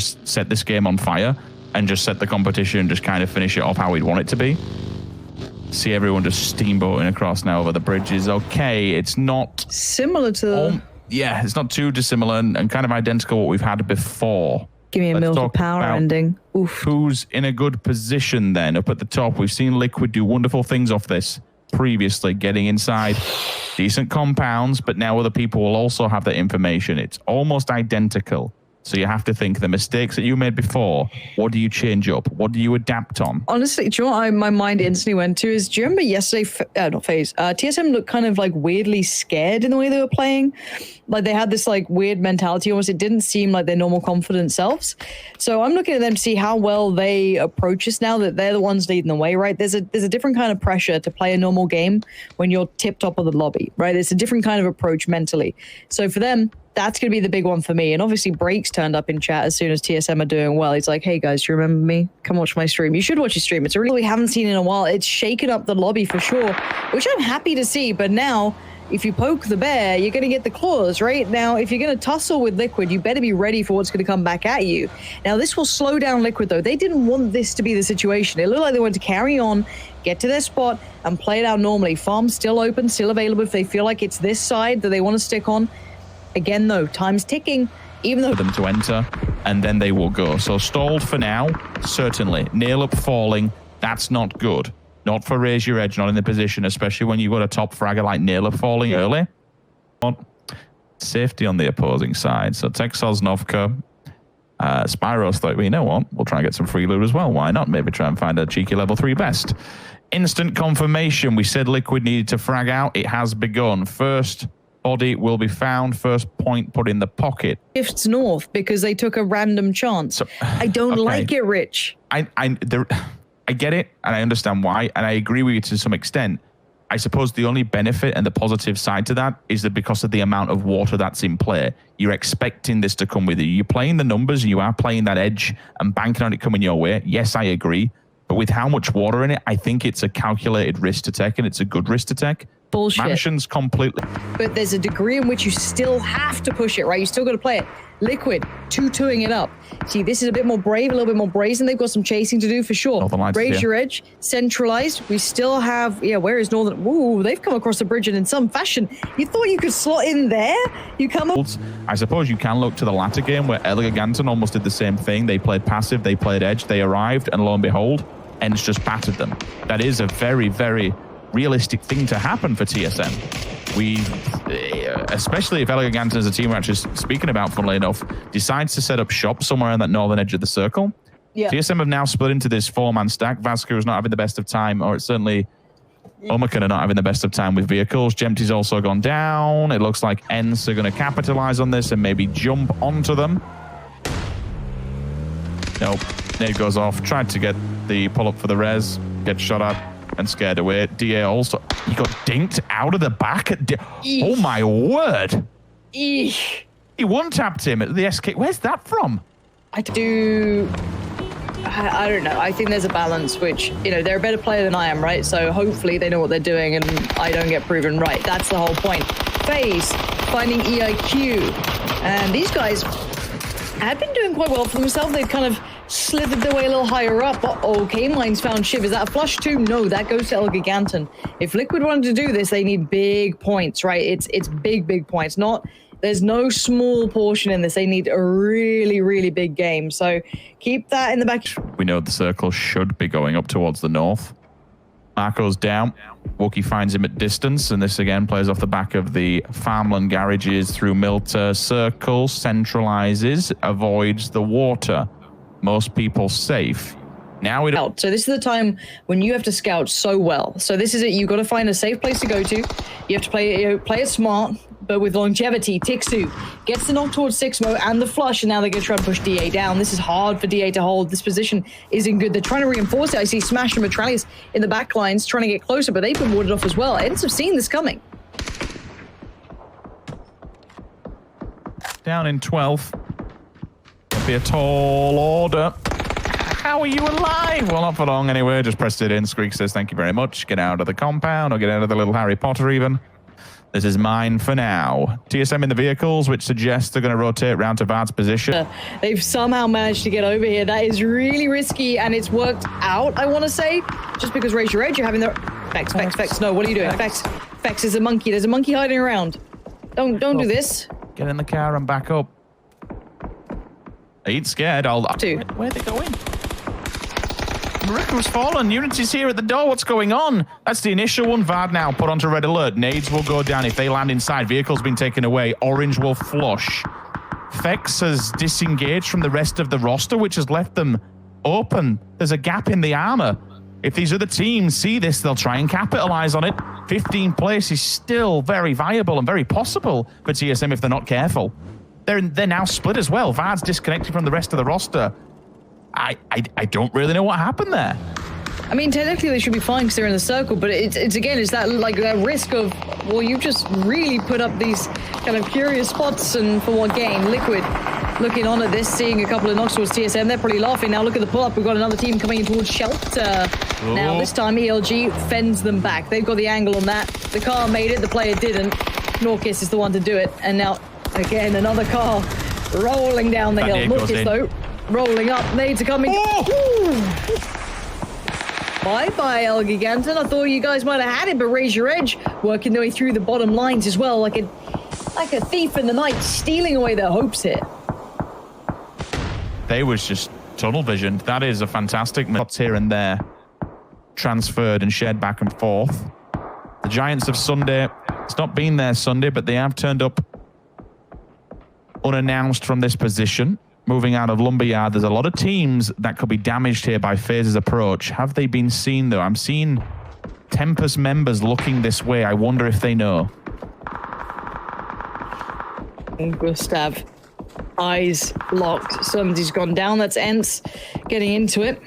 just set this game on fire and just set the competition and just kind of finish it off how we'd want it to be. See everyone just steamboating across now over the bridges. Okay, it's not similar to yeah, it's not too dissimilar and kind of identical what we've had before. Give me a Mills of Power ending. Oof. Who's in a good position then up at the top? We've seen Liquid do wonderful things off this previously, getting inside decent compounds, but now other people will also have that information. It's almost identical. So you have to think the mistakes that you made before, what do you change up? What do you adapt on? Honestly, do you know what my mind instantly went to is, do you remember yesterday, not FaZe, TSM looked kind of like weirdly scared in the way they were playing. Like they had this like weird mentality almost. It didn't seem like their normal confident selves. So I'm looking at them to see how well they approach this now that they're the ones leading the way, right? There's a different kind of pressure to play a normal game when you're tip top of the lobby, right? It's a different kind of approach mentally. So for them, that's going to be the big one for me. And obviously Breaks turned up in chat as soon as TSM are doing well. He's like, hey guys, do you remember me? Come watch my stream. You should watch your stream. It's a really we haven't seen in a while. It's shaken up the lobby for sure, which I'm happy to see. But now if you poke the bear, you're going to get the claws, right? Now, if you're going to tussle with Liquid, you better be ready for what's going to come back at you. Now, this will slow down Liquid, though. They didn't want this to be the situation. It looked like they wanted to carry on, get to their spot, and play it out normally. Farm's still open, still available if they feel like it's this side that they want to stick on. Again, though, time's ticking, even though... For them to enter, and then they will go. So stalled for now, certainly. Nail up falling, that's not good. Not for Raise Your Edge, not in the position, especially when you've got a top fragger like Nail up falling early. Safety on the opposing side. So Texas, Novka, Spyros thought, well, you know what? We'll try and get some free loot as well. Why not? Maybe try and find a cheeky level 3 best. Instant confirmation. We said Liquid needed to frag out. It has begun. First body will be found. First point put in the pocket. Shifts north because they took a random chance. So, I don't like it, Rich. I get it, and I understand why, and I agree with you to some extent. I suppose the only benefit and the positive side to that is that because of the amount of water that's in play, you're expecting this to come with you. You're playing the numbers, you are playing that edge and banking on it coming your way. Yes, I agree. But with how much water in it, I think it's a calculated risk to take, and it's a good risk to take. Bullshit. Mansions completely. But there's a degree in which you still have to push it, right? You still got to play it. Liquid, 2-2ing it up. See, this is a bit more brave, a little bit more brazen. They've got some chasing to do for sure. Raise your edge, centralized. We still have, yeah, where is Northern? Ooh, they've come across the bridge and in some fashion. You thought you could slot in there? You come up. I suppose you can look to the latter game where Eleganton almost did the same thing. They played passive, they played edge, they arrived, and lo and behold, Ents just battered them. That is a very, very realistic thing to happen for TSM. Especially if Eleganton as a team we're actually speaking about, funnily enough, decides to set up shop somewhere on that northern edge of the circle. Yeah. TSM have now split into this 4-man stack. Vasco is not having the best of time, or it's certainly Omakan are not having the best of time with vehicles. Jempty's also gone down. It looks like Ents are going to capitalize on this and maybe jump onto them. Nope. Nade goes off. Tried to get the pull-up for the res. Gets shot at and scared away. DA also, he got dinked out of the back. Oh my word. Eesh. He one-tapped him at the SK. Where's that from? I don't know. I think there's a balance, which, you know, they're a better player than I am, right? So hopefully they know what they're doing and I don't get proven right. That's the whole point. FaZe finding EIQ. And these guys had been doing quite well for themselves. They've kind of slithered their way a little higher up. Okay, Mine's found Shiv. Is that a flush too? No, that goes to Eleganton. If Liquid wanted to do this, they need big points, right? It's big points. There's no small portion in this. They need a really, really big game. So keep that in the back. We know the circle should be going up towards the north. Marco's down. Wookie finds him at distance, and this again plays off the back of the farmland garages through Milta. Circle centralizes, avoids the water. Most people safe. Now we don't. So this is the time when you have to scout so well. So this is it. You've got to find a safe place to go to. You have to play it smart, but with longevity. Tixu gets the knock towards 6mo and the flush, and now they're going to try and push DA down. This is hard for DA to hold. This position isn't good. They're trying to reinforce it. I see Smash and Metralius in the back lines trying to get closer, but they've been warded off as well. Ents have seen this coming. Down in 12th. Be a tall order. How are you alive? Well, not for long anyway. Just pressed it in. Squeak says, thank you very much. Get out of the compound or get out of the little Harry Potter even. This is mine for now. TSM in the vehicles, which suggests they're going to rotate round to Vard's position. They've somehow managed to get over here. That is really risky, and it's worked out, I want to say. Just because Raise Your Edge, you're having the... Vex, no, what are you doing? Vex is a monkey. There's a monkey hiding around. Don't do this. Get in the car and back up. I ain't scared. Where are they going? Marika's fallen. Unity's here at the door. What's going on? That's the initial one. Vard now put onto red alert. Nades will go down if they land inside. Vehicle's been taken away. Orange will flush. Vex has disengaged from the rest of the roster, which has left them open. There's a gap in the armor. If these other teams see this, they'll try and capitalize on it. 15th place is still very viable and very possible for TSM if they're not careful. They're now split as well. Vard's disconnected from the rest of the roster. I don't really know what happened there. I mean, technically they should be fine because they're in the circle, but it's that like that risk of, well, you just really put up these kind of curious spots, and for what gain? Liquid looking on at this, seeing a couple of knocks towards TSM. They're probably laughing. Now look at the pull-up. We've got another team coming in towards Shelter. Oh. Now this time ELG fends them back. They've got the angle on that. The car made it. The player didn't. Norkiss is the one to do it. And now, again, another car rolling down the hill. Norkiss, though, rolling up. Nades are coming. Oh! Bye-bye, El Giganton. I thought you guys might have had it, but Raise Your Edge working their way through the bottom lines as well, like a thief in the night, stealing away their hopes here. They was just tunnel visioned. That is a fantastic shots here and there, transferred and shared back and forth. The Giants of Sunday, it's not been there Sunday, but they have turned up unannounced from this position. Moving out of Lumberyard, there's a lot of teams that could be damaged here by FaZe's approach. Have they been seen, though? I'm seeing Tempest members looking this way. I wonder if they know. Gustav, eyes locked. Somebody's gone down. That's Ents getting into it.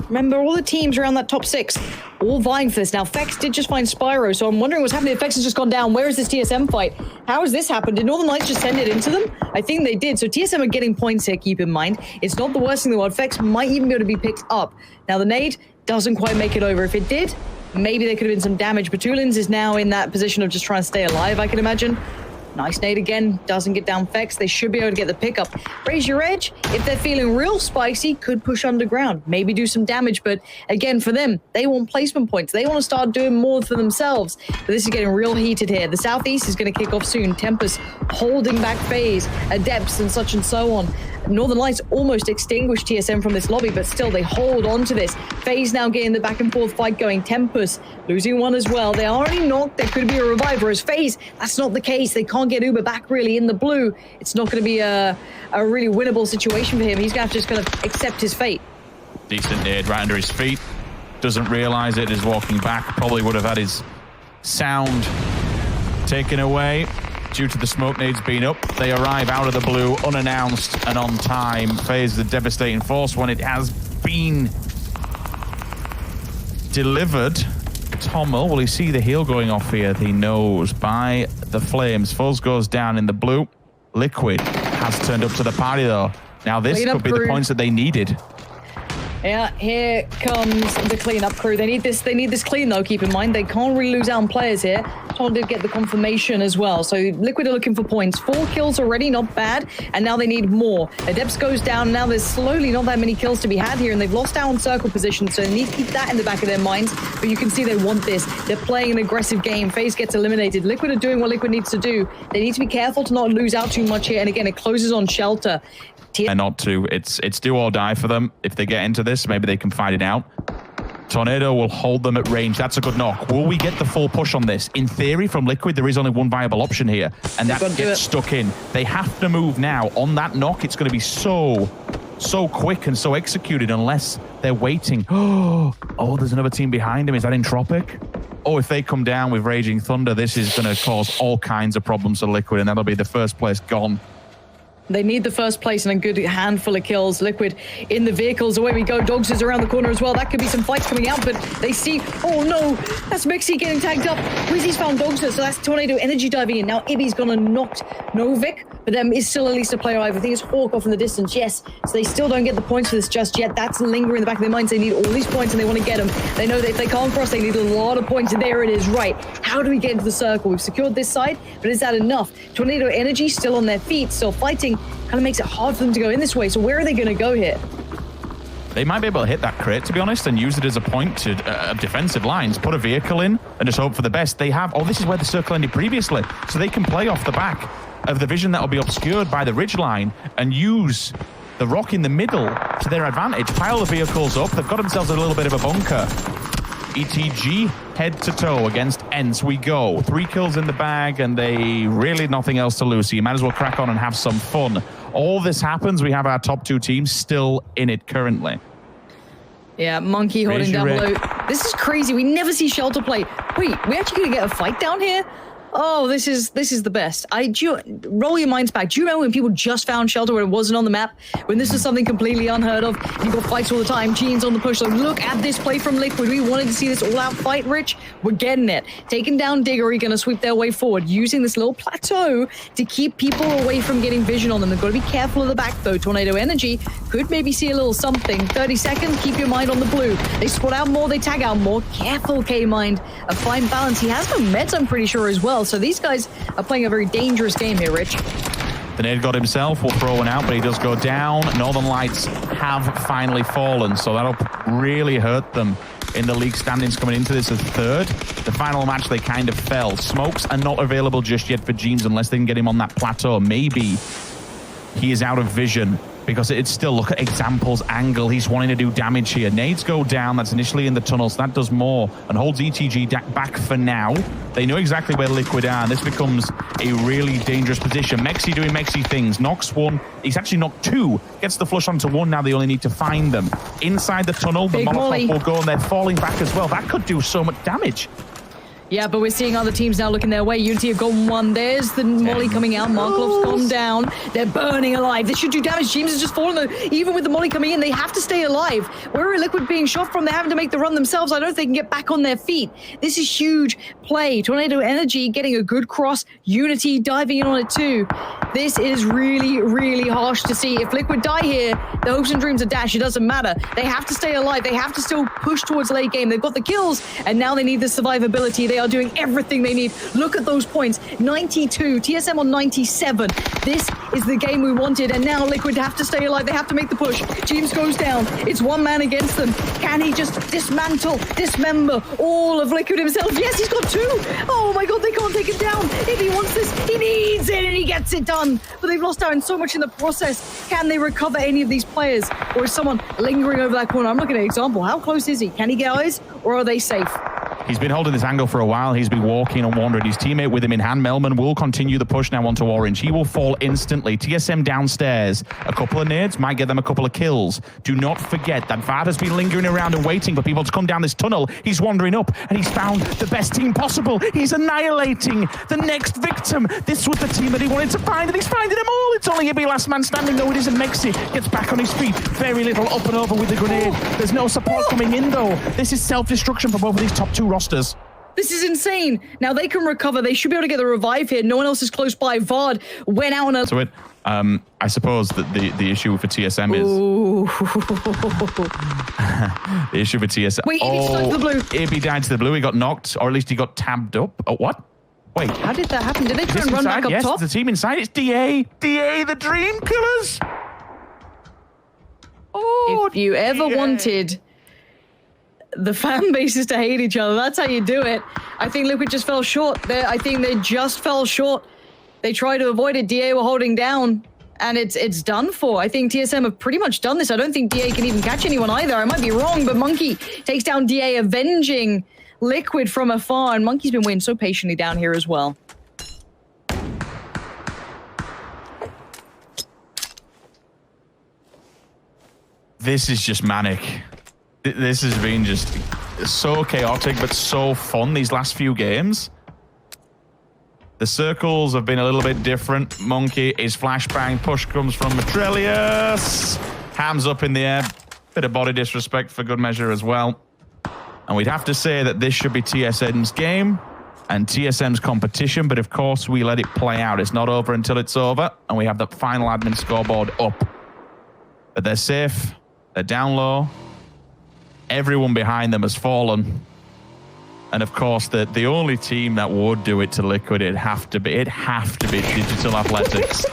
Remember, all the teams around that top 6 all vying for this. Now, Fex did just find Spyro, so I'm wondering what's happening if Fex has just gone down. Where is this TSM fight? How has this happened? Did Northern Lights just send it into them? I think they did. So TSM are getting points here, keep in mind. It's not the worst thing in the world. Fex might even be able to be picked up. Now, the nade doesn't quite make it over. If it did, maybe there could have been some damage. But Tulins is now in that position of just trying to stay alive, I can imagine. Nice nade again, doesn't get down Fex. They should be able to get the pickup. Raise Your Edge, if they're feeling real spicy, could push underground, maybe do some damage. But again, for them, they want placement points. They want to start doing more for themselves. But this is getting real heated here. The Southeast is going to kick off soon. Tempest holding back FaZe, Adepts, and such and so on. Northern Lights almost extinguished TSM from this lobby, but still they hold on to this. FaZe now getting the back and forth fight going. Tempest losing one as well. They are already knocked. There could be a revive. Whereas FaZe, that's not the case. They can't get Uber back really in the blue. It's not going to be a really winnable situation for him. He's going to have to just kind of accept his fate. Decent nade right under his feet. Doesn't realize it, is walking back. Probably would have had his sound taken away due to the smoke nades being up. They arrive out of the blue, unannounced and on time. FaZe the devastating force when it has been delivered. Tommel, will he see the heal going off here? He knows by the flames. Fuzz goes down in the blue. Liquid has turned up to the party though. Now this could be the points that they needed. Yeah, here comes the cleanup crew. They need this clean though, keep in mind. They can't really lose out on players here. Tom did get the confirmation as well. So Liquid are looking for points. 4 kills already, not bad. And now they need more. Adepts goes down. Now there's slowly not that many kills to be had here, and they've lost out on circle position. So they need to keep that in the back of their minds. But you can see they want this. They're playing an aggressive game. FaZe gets eliminated. Liquid are doing what Liquid needs to do. They need to be careful to not lose out too much here. And again, it closes on Shelter. And not to. It's do or die for them. If they get into this, maybe they can fight it out. Tornado will hold them at range. That's a good knock. Will we get the full push on this? In theory, from Liquid, there is only one viable option here, and that gets stuck in. They have to move now. On that knock, it's going to be so quick and so executed unless they're waiting. Oh, there's another team behind him. Is that Entropic? Oh, if they come down with Raging Thunder, this is going to cause all kinds of problems for Liquid, and that'll be the first place gone. They need the first place and a good handful of kills. Liquid in the vehicles. Away we go. Dogs is around the corner as well. That could be some fights coming out, but they see... Oh, no. That's Mexi getting tagged up. Rizzy's found Dogs, so that's Tornado Energy diving in. Now, Ibby's gonna knock Novik, but there is still at least a player alive. I think it's Hawk off in the distance. Yes. So they still don't get the points for this just yet. That's lingering in the back of their minds. They need all these points and they want to get them. They know that if they can't cross, they need a lot of points. And there it is. Right. How do we get into the circle? We've secured this side, but is that enough? Tornado Energy still on their feet, still fighting. Kind of makes it hard for them to go in this way. So where are they going to go here? They might be able to hit that crate, to be honest, and use it as a point to defensive lines. Put a vehicle in and just hope for the best. They have... Oh, this is where the circle ended previously. So they can play off the back of the vision that will be obscured by the ridge line and use the rock in the middle to their advantage. Pile the vehicles up. They've got themselves a little bit of a bunker. ETG head to toe against Ents. We go. 3 kills in the bag, and they really nothing else to lose. So you might as well crack on and have some fun. All this happens, we have our top 2 teams still in it currently. Yeah, Monkey holding down below. This is crazy. We never see Shelter play. Wait, we actually gonna get a fight down here? Oh, this is the best. Roll your minds back. Do you remember when people just found Shelter when it wasn't on the map? When this was something completely unheard of? You got fights all the time. Gene's on the push. So look at this play from Liquid. We wanted to see this all-out fight, Rich. We're getting it. Taking down Diggory, gonna sweep their way forward, using this little plateau to keep people away from getting vision on them. They've got to be careful of the back, though. Tornado Energy could maybe see a little something. 30 seconds, keep your mind on the blue. They spot out more, they tag out more. Careful, K-Mind. A fine balance. He has no meds, I'm pretty sure, as well. So these guys are playing a very dangerous game here, Rich. The nade god himself will throw one out, but he does go down. Northern Lights have finally fallen, so that'll really hurt them in the league standings coming into this as 3rd. The final match, they kind of fell. Smokes are not available just yet for Genes unless they can get him on that plateau. Maybe he is out of vision, because it's still, look at Example's angle. He's wanting to do damage here. Nades go down. That's initially in the tunnels. That does more and holds ETG back for now. They know exactly where Liquid are, and this becomes a really dangerous position. Mexi doing Mexi things. Knocks 1. He's actually knocked 2. Gets the flush onto 1. Now they only need to find them. Inside the tunnel, the Molotov will go, and they're falling back as well. That could do so much damage. Yeah, but we're seeing other teams now looking their way. Unity have gone 1. There's the Molly coming out. Marklov's gone down. They're burning alive. This should do damage. James has just fallen, though. Even with the Molly coming in, they have to stay alive. Where are Liquid being shot from? They're having to make the run themselves. I don't think they can get back on their feet. This is huge play. Tornado Energy getting a good cross. Unity diving in on it, too. This is really, really harsh to see. If Liquid die here, their hopes and dreams are dashed. It doesn't matter. They have to stay alive. They have to still push towards late game. They've got the kills, and now they need the survivability. They are doing everything they need. Look at those points. 92. TSM on 97. This is the game we wanted, and now Liquid have to stay alive. They have to make the push. James goes down. It's 1 man against them. Can he just dismember all of Liquid himself? Yes, he's got 2. Oh my god, they can't take it down. If he wants this, he needs it, and he gets it done. But they've lost out in so much in the process. Can they recover any of these players? Or is someone lingering over that corner? I'm looking at an example. How close is he? Can he get eyes, or are they safe? He's been holding this angle for a while. He's been walking and wandering. His teammate with him in hand, Melman, will continue the push now onto Orange. He will fall instantly. TSM downstairs. A couple of nades might get them a couple of kills. Do not forget that Vard has been lingering around and waiting for people to come down this tunnel. He's wandering up, and he's found the best team possible. He's annihilating the next victim. This was the team that he wanted to find, and he's finding them all. It's only Ibby last man standing, though. It isn't Mexi. Gets back on his feet. Very little up and over with the grenade. There's no support coming in, though. This is self-destruction for both of these top 2 rosters. This is insane. Now they can recover. They should be able to get the revive here. No one else is close by. Vard went out on a... So I suppose that the issue for TSM is... the issue for TSM... Wait, Ibby stuck to the blue. Ibby died to the blue. He got knocked, or at least he got tabbed up. Oh, what? Wait. How did that happen? Did they try and run back up top? Yes, the team inside. It's DA. DA, the Dream Killers. Oh, if you ever wanted the fan bases to hate each other, that's how you do it. I think Liquid just fell short. I think they just fell short. They tried to avoid it. DA were holding down, and it's done for. I think TSM have pretty much done this. I don't think DA can even catch anyone either. I might be wrong, but Monkey takes down DA, avenging Liquid from afar, and Monkey's been waiting so patiently down here as well. This is just manic. This has been just so chaotic, but so fun these last few games. The circles have been a little bit different. Monkey is flashbang. Push comes from Matrelius. Hands up in the air. Bit of body disrespect for good measure as well. And we'd have to say that this should be TSM's game and TSM's competition, but of course we let it play out. It's not over until it's over, and we have the final admin scoreboard up. But they're safe. They're down low. Everyone behind them has fallen. And of course, the only team that would do it to Liquid, it'd have to be Digital Athletics.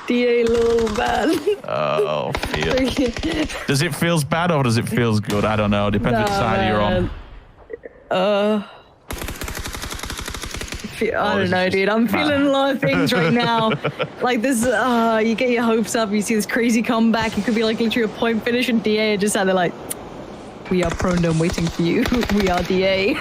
DA little bad. Oh, feel. Does it feels bad or does it feels good? I don't know. Depends which side you're on. I don't know, dude. I'm feeling a lot of things right now. Like this, you get your hopes up. You see this crazy comeback. It could be like literally a point finish, and DA just had like, we are prone and waiting for you. We are DA.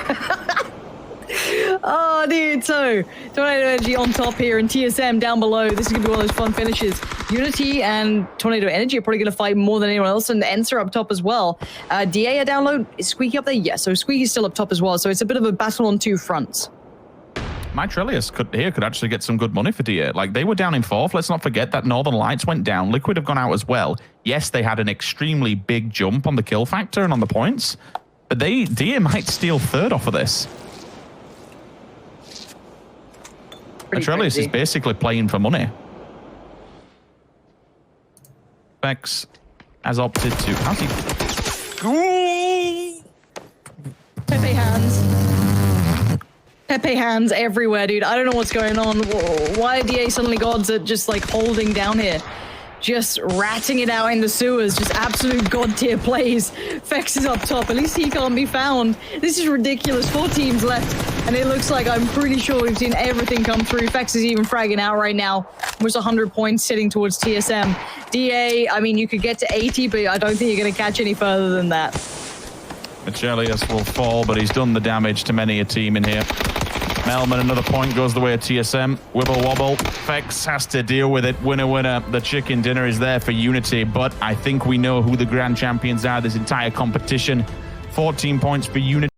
Oh, dude. So, Tornado Energy on top here and TSM down below. This is going to be one of those fun finishes. Unity and Tornado Energy are probably going to fight more than anyone else, and Ensa up top as well. DA are down low. Is Squeaky up there? Yes. So Squeaky's still up top as well. So it's a bit of a battle on two fronts. Matrelius could actually get some good money for DA. Like, they were down in fourth. Let's not forget that Northern Lights went down. Liquid have gone out as well. Yes, they had an extremely big jump on the kill factor and on the points, but DA might steal third off of this. Matrelius is basically playing for money. Vex has opted to... How's he... Pepe hands. Pepe hands everywhere, dude. I don't know what's going on. Why are DA suddenly gods at just like holding down here? Just ratting it out in the sewers. Just absolute god tier plays. Vex is up top. At least he can't be found. This is ridiculous. 4 teams left. And it looks like I'm pretty sure we've seen everything come through. Vex is even fragging out right now. Almost 100 points sitting towards TSM. DA, I mean, you could get to 80, but I don't think you're going to catch any further than that. Matrelius will fall, but he's done the damage to many a team in here. Melman, another point goes the way of TSM. Wibble wobble. Vex has to deal with it. Winner, winner. The chicken dinner is there for Unity, but I think we know who the grand champions are this entire competition. 14 points for Unity.